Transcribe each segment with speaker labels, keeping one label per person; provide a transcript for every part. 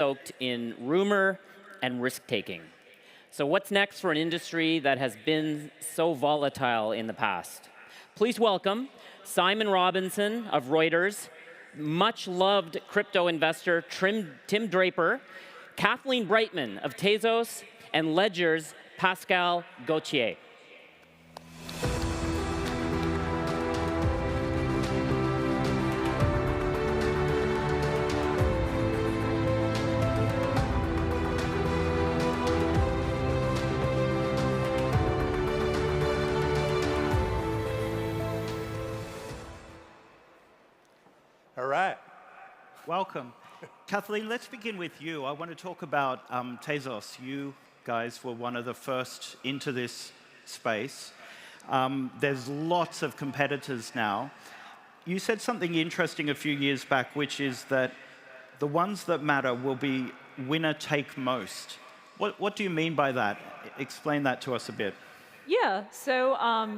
Speaker 1: soaked in rumor and risk-taking. So what's next for an industry that has been so volatile in the past? Please welcome Simon Robinson of Reuters, much-loved crypto investor Tim Draper, Kathleen Brightman of Tezos, and Ledger's Pascal Gauthier.
Speaker 2: All right. Welcome. Kathleen, let's begin with you. I want to talk about Tezos. You guys were one of the first into this space. There's lots of competitors now. You said something interesting a few years back, which is that the ones that matter will be winner take most. What do you mean by that? Explain that to us a bit.
Speaker 3: Yeah, so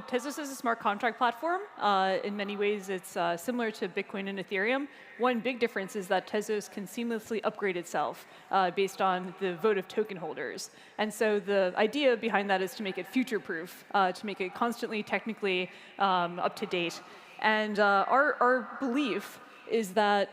Speaker 3: Tezos is a smart contract platform. In many ways, it's similar to Bitcoin and Ethereum. One big difference is that Tezos can seamlessly upgrade itself based on the vote of token holders. And so the idea behind that is to make it future-proof, to make it constantly technically up to date. And our belief is that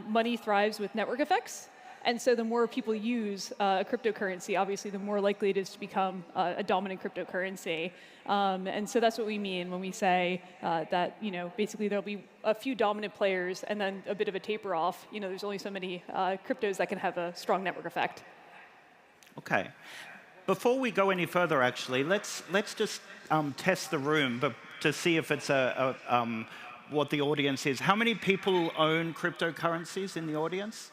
Speaker 3: money thrives with network effects. And so the more people use a cryptocurrency, obviously, the more likely it is to become a dominant cryptocurrency. And so that's what we mean when we say that, basically there'll be a few dominant players and then a bit of a taper off. There's only so many cryptos that can have a strong network effect.
Speaker 2: OK. Before we go any further, actually, let's just test the room but to see if it's what the audience is. How many people own cryptocurrencies in the audience?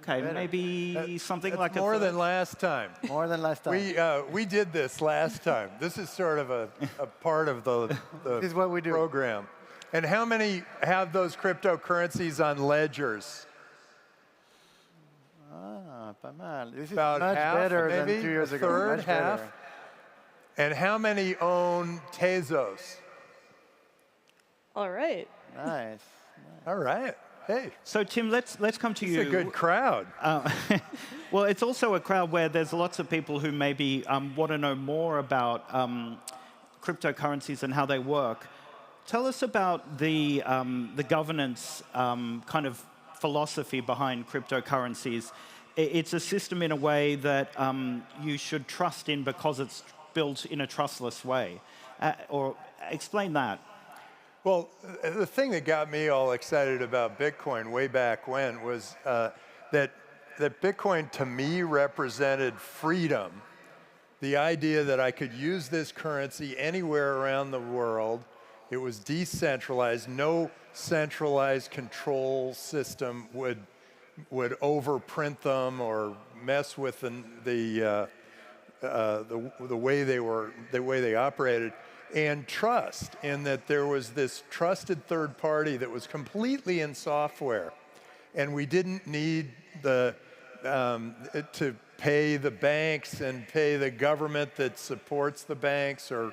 Speaker 2: Okay, maybe something like a
Speaker 4: more than last time.
Speaker 5: More than last time.
Speaker 4: We did this last time. This is sort of a part of the
Speaker 5: This is what we do.
Speaker 4: program. And how many have those cryptocurrencies on ledgers?
Speaker 5: Pas mal. This is
Speaker 4: About
Speaker 5: much
Speaker 4: half,
Speaker 5: better
Speaker 4: maybe?
Speaker 5: than 2 years
Speaker 4: a
Speaker 5: ago.
Speaker 4: third,
Speaker 5: Much
Speaker 4: half?
Speaker 5: better.
Speaker 4: And how many own Tezos?
Speaker 3: All right.
Speaker 5: Nice.
Speaker 4: All right. Hey,
Speaker 2: So, Tim, let's come to you.
Speaker 4: it's a good crowd.
Speaker 2: Well, it's also a crowd where there's lots of people who maybe want to know more about cryptocurrencies and how they work. Tell us about the governance kind of philosophy behind cryptocurrencies. It's a system in a way that you should trust in because it's built in a trustless way. Or explain that.
Speaker 4: Well, the thing that got me all excited about Bitcoin way back when was that Bitcoin, to me, represented freedom. The idea that I could use this currency anywhere around the world. It was decentralized. No centralized control system would overprint them or mess with the way they operated. And trust, in that there was this trusted third party that was completely in software. And we didn't need to pay the banks and pay the government that supports the banks or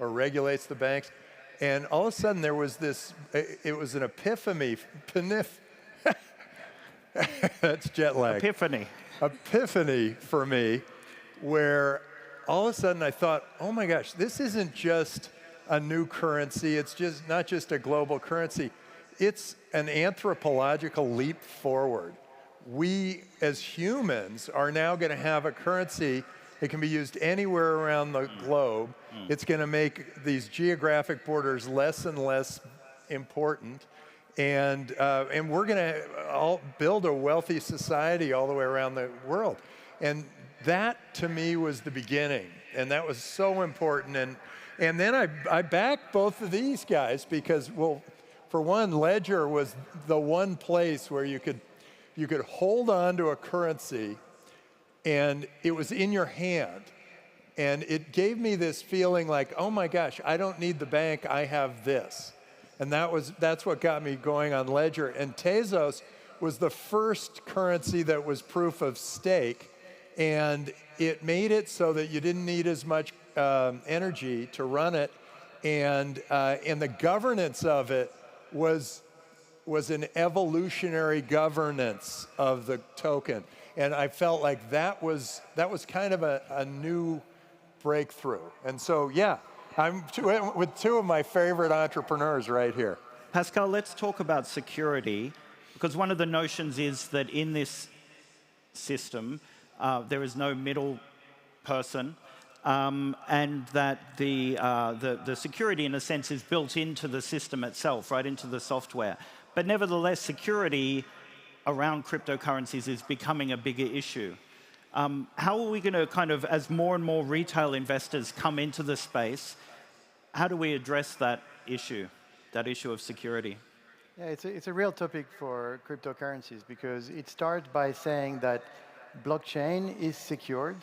Speaker 4: regulates the banks. And all of a sudden there was this, it was an epiphany, that's jet lag. Epiphany for me, where all of a sudden I thought, oh my gosh, this isn't just a new currency. It's just not just a global currency. It's an anthropological leap forward. We, as humans, are now going to have a currency that can be used anywhere around the globe. It's going to make these geographic borders less and less important. And we're going to all build a wealthy society all the way around the world. And that, to me, was the beginning, and that was so important. And then I backed both of these guys because, well, for one, Ledger was the one place where you could hold on to a currency, and it was in your hand. And it gave me this feeling like, oh my gosh, I don't need the bank, I have this. And that's what got me going on Ledger. And Tezos was the first currency that was proof of stake. And it made it so that you didn't need as much energy to run it. And the governance of it was was an evolutionary governance of the token. And I felt like that was kind of a new breakthrough. And so, yeah, I'm with two of my favorite entrepreneurs right here.
Speaker 2: Pascal, let's talk about security, because one of the notions is that in this system, there is no middle person, and that the security, in a sense, is built into the system itself, right into the software. But nevertheless, security around cryptocurrencies is becoming a bigger issue. How are we going to kind of, as more and more retail investors come into the space, how do we address that issue of security?
Speaker 5: Yeah, it's a real topic for cryptocurrencies because it starts by saying that blockchain is secured.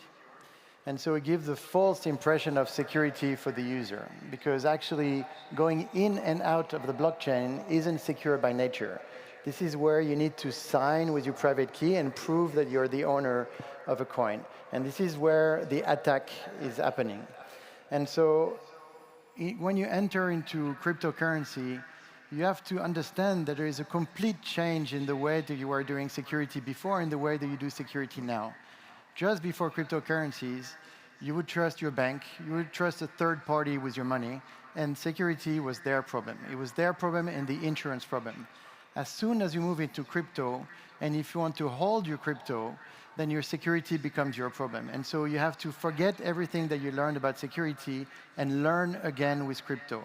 Speaker 5: And so it gives a false impression of security for the user because actually going in and out of the blockchain isn't secure by nature. This is where you need to sign with your private key and prove that you're the owner of a coin. And this is where the attack is happening. And so when you enter into cryptocurrency, you have to understand that there is a complete change in the way that you were doing security before and the way that you do security now. Just before cryptocurrencies, you would trust your bank, you would trust a third party with your money, and security was their problem. It was their problem and the insurance problem. As soon as you move into crypto, and if you want to hold your crypto, then your security becomes your problem. And so you have to forget everything that you learned about security and learn again with crypto,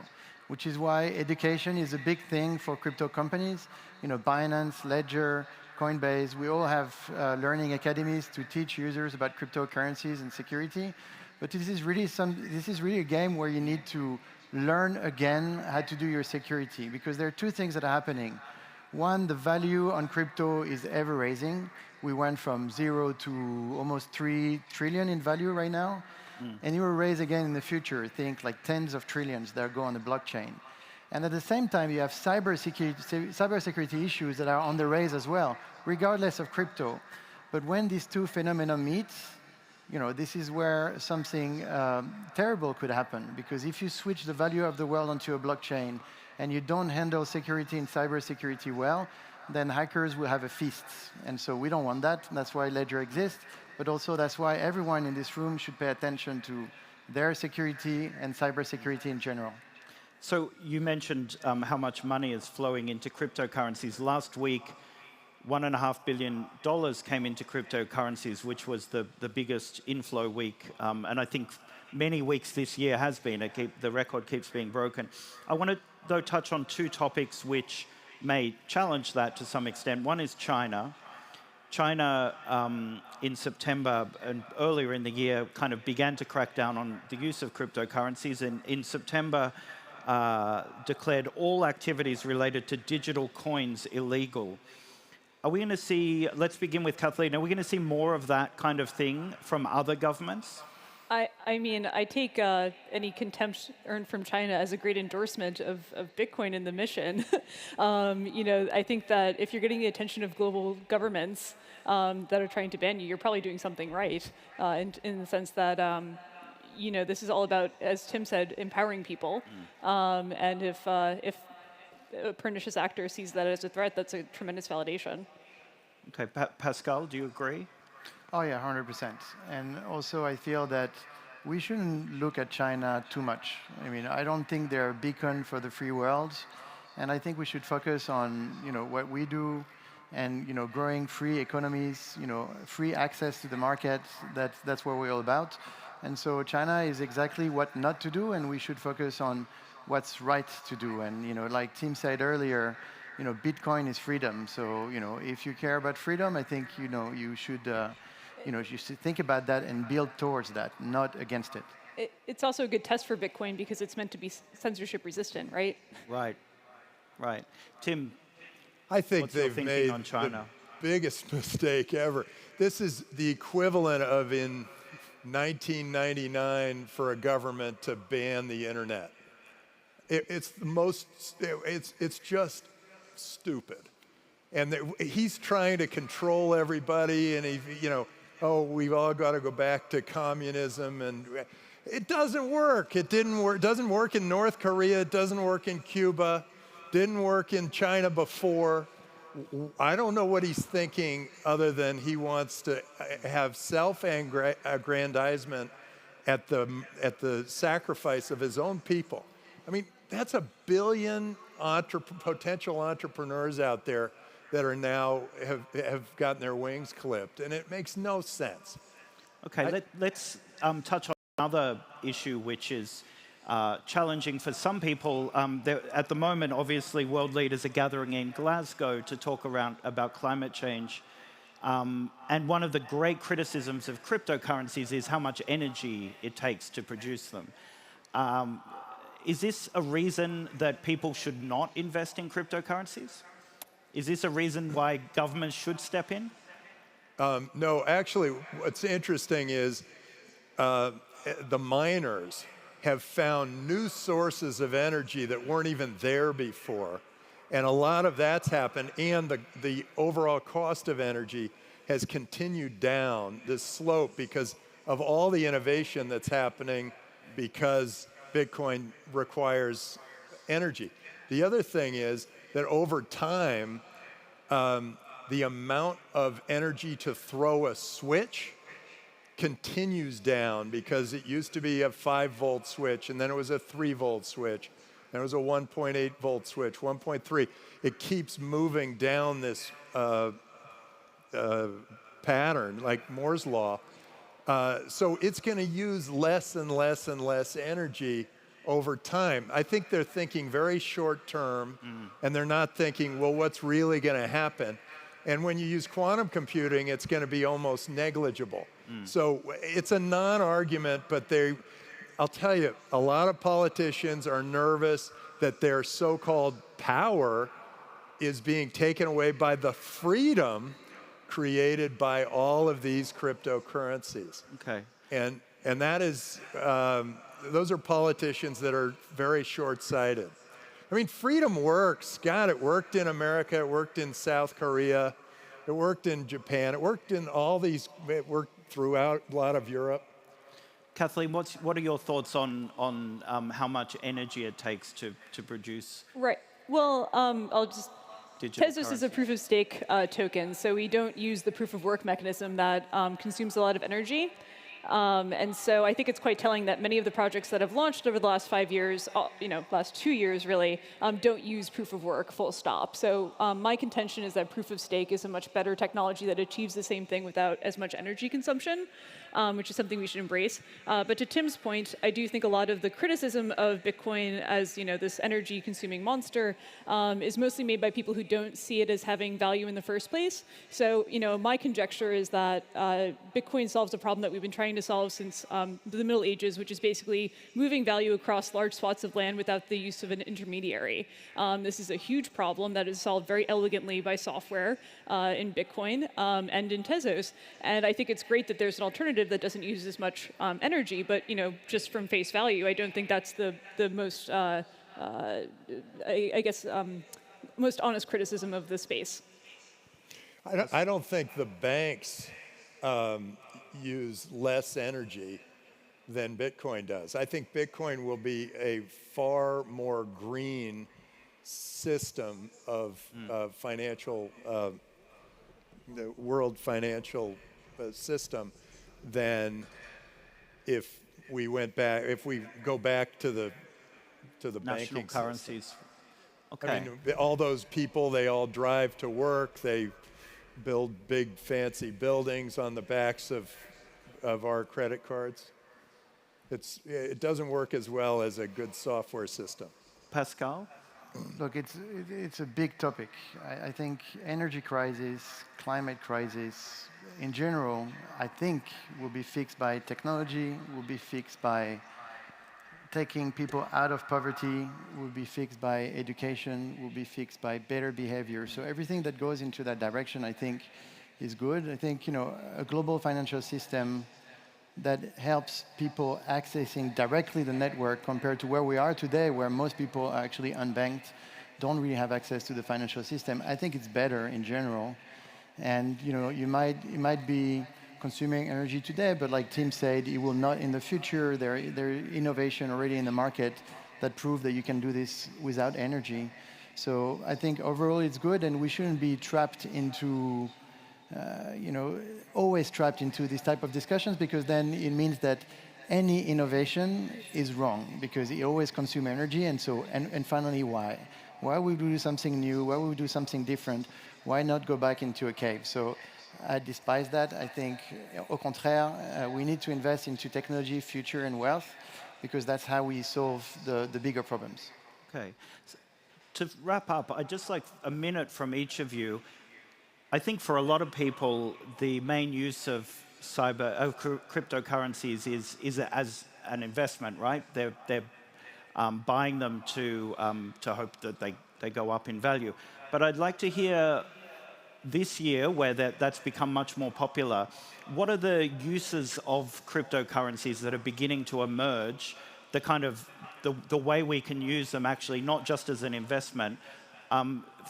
Speaker 5: which is why education is a big thing for crypto companies. You know, Binance, Ledger, Coinbase, we all have learning academies to teach users about cryptocurrencies and security. But this is really a game where you need to learn again how to do your security, because there are two things that are happening. One, the value on crypto is ever raising. We went from 0 to almost 3 trillion in value right now. And it will raise again in the future, think like tens of trillions that go on the blockchain. And at the same time, you have cybersecurity issues that are on the rise as well, regardless of crypto. But when these two phenomena meet, you know, this is where something terrible could happen. Because if you switch the value of the world onto a blockchain and you don't handle security and cybersecurity well, then hackers will have a feast. And so we don't want that. That's why Ledger exists. But also that's why everyone in this room should pay attention to their security and cybersecurity in general.
Speaker 2: So you mentioned how much money is flowing into cryptocurrencies. Last week, $1.5 billion came into cryptocurrencies, which was the biggest inflow week. And I think many weeks this year has been. The record keeps being broken. I want to, though, touch on two topics which may challenge that to some extent. One is China. China, in September and earlier in the year, kind of began to crack down on the use of cryptocurrencies. And in September, declared all activities related to digital coins illegal. Are we going to see, let's begin with Kathleen, are we going to see more of that kind of thing from other governments?
Speaker 3: I mean, I take any contempt earned from China as a great endorsement of Bitcoin and the mission. You know, I think that if you're getting the attention of global governments that are trying to ban you, you're probably doing something right, in the sense that you know, this is all about, as Tim said, empowering people. And if a pernicious actor sees that as a threat, that's a tremendous validation.
Speaker 2: Okay, Pascal, do you agree?
Speaker 5: Oh yeah, 100%. And also I feel that we shouldn't look at China too much. I mean, I don't think they're a beacon for the free world. And I think we should focus on, you know, what we do and, you know, growing free economies, you know, free access to the market. That's what we're all about. And so China is exactly what not to do, and we should focus on what's right to do. And, you know, like Tim said earlier, you know, Bitcoin is freedom. So, you know, if you care about freedom, I think, you know, you should think about that and build towards that, not against it.
Speaker 3: It's also a good test for Bitcoin because it's meant to be censorship resistant, right?
Speaker 2: Right, right. Tim,
Speaker 4: I think they've made
Speaker 2: on China?
Speaker 4: The biggest mistake ever. This is the equivalent of in 1999 for a government to ban the internet. It's just stupid. And he's trying to control everybody, and we've all got to go back to communism, and it doesn't work. It didn't work. It doesn't work in North Korea. It doesn't work in Cuba. It Didn't work in China before. I don't know what he's thinking other than he wants to have self-aggrandizement at the sacrifice of his own people. I mean, that's 1 billion potential entrepreneurs out there that are now have gotten their wings clipped, and it makes no sense.
Speaker 2: Okay, let's touch on another issue which is challenging for some people. At the moment, obviously, world leaders are gathering in Glasgow to talk about climate change. And one of the great criticisms of cryptocurrencies is how much energy it takes to produce them. Is this a reason that people should not invest in cryptocurrencies? Is this a reason why governments should step in?
Speaker 4: No, actually, what's interesting is the miners have found new sources of energy that weren't even there before. And a lot of that's happened, and the overall cost of energy has continued down this slope because of all the innovation that's happening because Bitcoin requires energy. The other thing is that over time, the amount of energy to throw a switch continues down because it used to be a 5-volt switch, and then it was a 3-volt switch, then it was a 1.8-volt switch, 1.3. It keeps moving down this pattern, like Moore's Law. So it's going to use less and less and less energy over time. I think they're thinking very short term, and they're not thinking, well, what's really going to happen? And when you use quantum computing, it's going to be almost negligible. So it's a non-argument, but I'll tell you, a lot of politicians are nervous that their so-called power is being taken away by the freedom created by all of these cryptocurrencies.
Speaker 2: Okay.
Speaker 4: And that is, those are politicians that are very short-sighted. I mean, freedom works. God, it worked in America, it worked in South Korea, it worked in Japan, it worked in it worked throughout a lot of Europe.
Speaker 2: Kathleen, what are your thoughts on how much energy it takes to produce?
Speaker 3: Right. Well, I'll just. Tezos is a proof of stake token, so we don't use the proof of work mechanism that consumes a lot of energy. And so I think it's quite telling that many of the projects that have launched over the last 5 years, last 2 years really, don't use proof of work, full stop. So my contention is that proof of stake is a much better technology that achieves the same thing without as much energy consumption, which is something we should embrace. But to Tim's point, I do think a lot of the criticism of Bitcoin as this energy-consuming monster is mostly made by people who don't see it as having value in the first place. So my conjecture is that Bitcoin solves a problem that we've been trying to solve since the Middle Ages, which is basically moving value across large swaths of land without the use of an intermediary. This is a huge problem that is solved very elegantly by software in Bitcoin and in Tezos. And I think it's great that there's an alternative that doesn't use as much energy, but just from face value, I don't think that's the most, most honest criticism of the space.
Speaker 4: I don't think the banks use less energy than Bitcoin does. I think Bitcoin will be a far more green system of financial, the world financial system than if we go back to the
Speaker 2: national
Speaker 4: banking
Speaker 2: currencies.
Speaker 4: System.
Speaker 2: Okay.
Speaker 4: I mean, all those people, they all drive to work, they build big fancy buildings on the backs of our credit cards. It doesn't work as well as a good software system.
Speaker 2: Pascal?
Speaker 5: Look, it's a big topic. I think energy crisis, climate crisis, in general, I think will be fixed by technology, will be fixed by taking people out of poverty, will be fixed by education, will be fixed by better behavior. So everything that goes into that direction, I think, is good. I think, a global financial system that helps people accessing directly the network compared to where we are today, where most people are actually unbanked, don't really have access to the financial system. I think it's better in general. And you might be consuming energy today, but like Tim said, it will not in the future. There innovation already in the market that prove that you can do this without energy. So I think overall it's good, and we shouldn't be trapped into, always trapped into this type of discussions, because then it means that any innovation is wrong because it always consumes energy. And so, and finally, why? Why would we do something new? Why would we do something different? Why not go back into a cave? So I despise that. I think, au contraire, we need to invest into technology, future, and wealth, because that's how we solve the bigger problems.
Speaker 2: Okay. So, to wrap up, I'd just like a minute from each of you. I think for a lot of people, the main use of cryptocurrencies is as an investment, right? They're buying them to hope that they go up in value. But I'd like to hear this year, where that's become much more popular, what are the uses of cryptocurrencies that are beginning to emerge, the kind of the way we can use them actually, not just as an investment,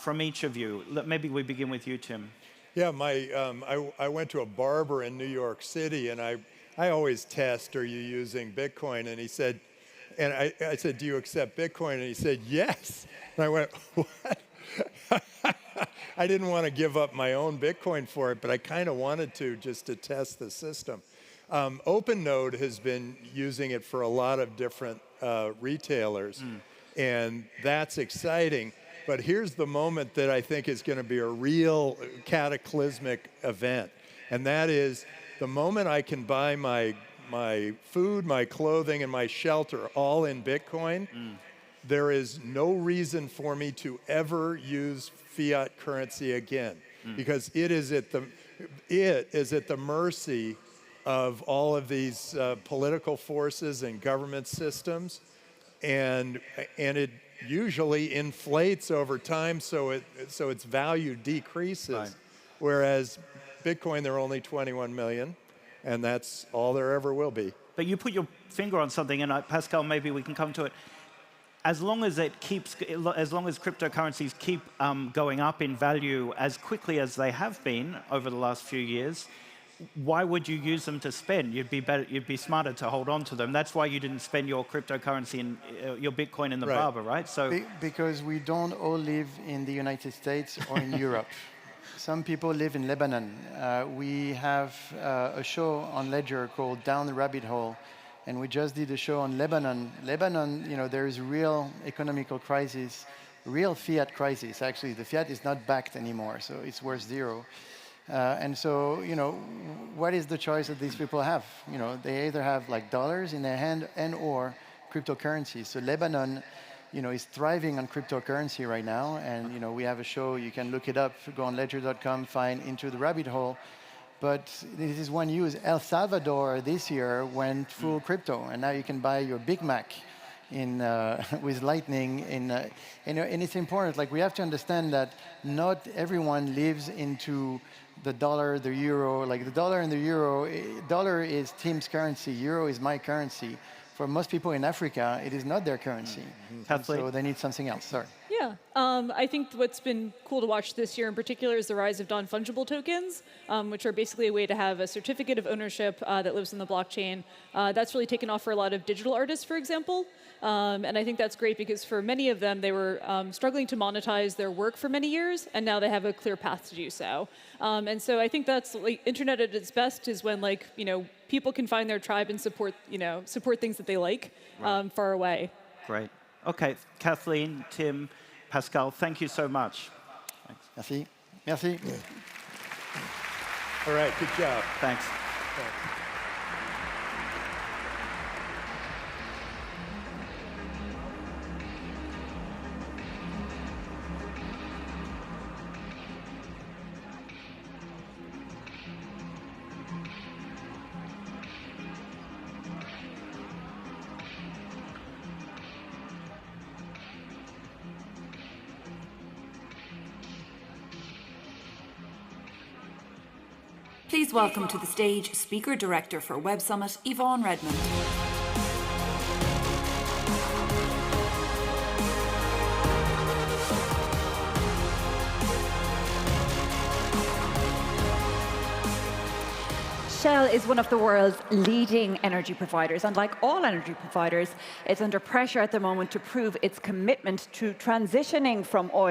Speaker 2: from each of you? Maybe we begin with you, Tim.
Speaker 4: Yeah, I went to a barber in New York City, and I always test, are you using Bitcoin? And he said, and I said, do you accept Bitcoin? And he said, yes. And I went, what? I didn't want to give up my own Bitcoin for it, but I kind of wanted to, just to test the system. OpenNode has been using it for a lot of different retailers, and that's exciting. But here's the moment that I think is going to be a real cataclysmic event, and that is the moment I can buy my food, my clothing, and my shelter all in Bitcoin. There is no reason for me to ever use fiat currency again, because it is at the mercy of all of these political forces and government systems, and it usually inflates over time, so its value decreases. Right. Whereas Bitcoin, there are only 21 million, and that's all there ever will be.
Speaker 2: But you put your finger on something, and Pascal, maybe we can come to it. As long as cryptocurrencies keep going up in value as quickly as they have been over the last few years, why would you use them to spend? You'd be smarter to hold on to them. That's why you didn't spend your cryptocurrency in your Bitcoin in the barber, right? So
Speaker 5: because we don't all live in the United States or in Europe. Some people live in Lebanon. We have a show on Ledger called Down the Rabbit Hole, and we just did a show on Lebanon. Lebanon, there is real economical crisis, real fiat crisis. Actually, the fiat is not backed anymore, so it's worth zero. And so, what is the choice that these people have? They either have like dollars in their hand and or cryptocurrencies. So Lebanon, is thriving on cryptocurrency right now. And, we have a show, you can look it up, go on ledger.com, find Into the Rabbit Hole. But this is one use. El Salvador this year went full crypto, and now you can buy your Big Mac with Lightning. And it's important. Like, we have to understand that not everyone lives into the dollar, the euro. Like, the dollar and the euro, dollar is Tim's currency, euro is my currency. For most people in Africa, it is not their currency. So they need something else. Sorry.
Speaker 3: Yeah, I think what's been cool to watch this year in particular is the rise of non-fungible tokens, which are basically a way to have a certificate of ownership that lives in the blockchain. That's really taken off for a lot of digital artists, for example. And I think that's great because for many of them, they were struggling to monetize their work for many years, and now they have a clear path to do so. And so I think that's internet at its best is when people can find their tribe and support things that they like far away.
Speaker 2: Great. Okay, Kathleen, Tim, Pascal, thank you so much.
Speaker 5: Thanks. Merci.
Speaker 4: All right, good job.
Speaker 2: Thanks.
Speaker 6: Please welcome to the stage Speaker Director for Web Summit, Yvonne Redmond.
Speaker 7: Shell is one of the world's leading energy providers, and like all energy providers, it's under pressure at the moment to prove its commitment to transitioning from oil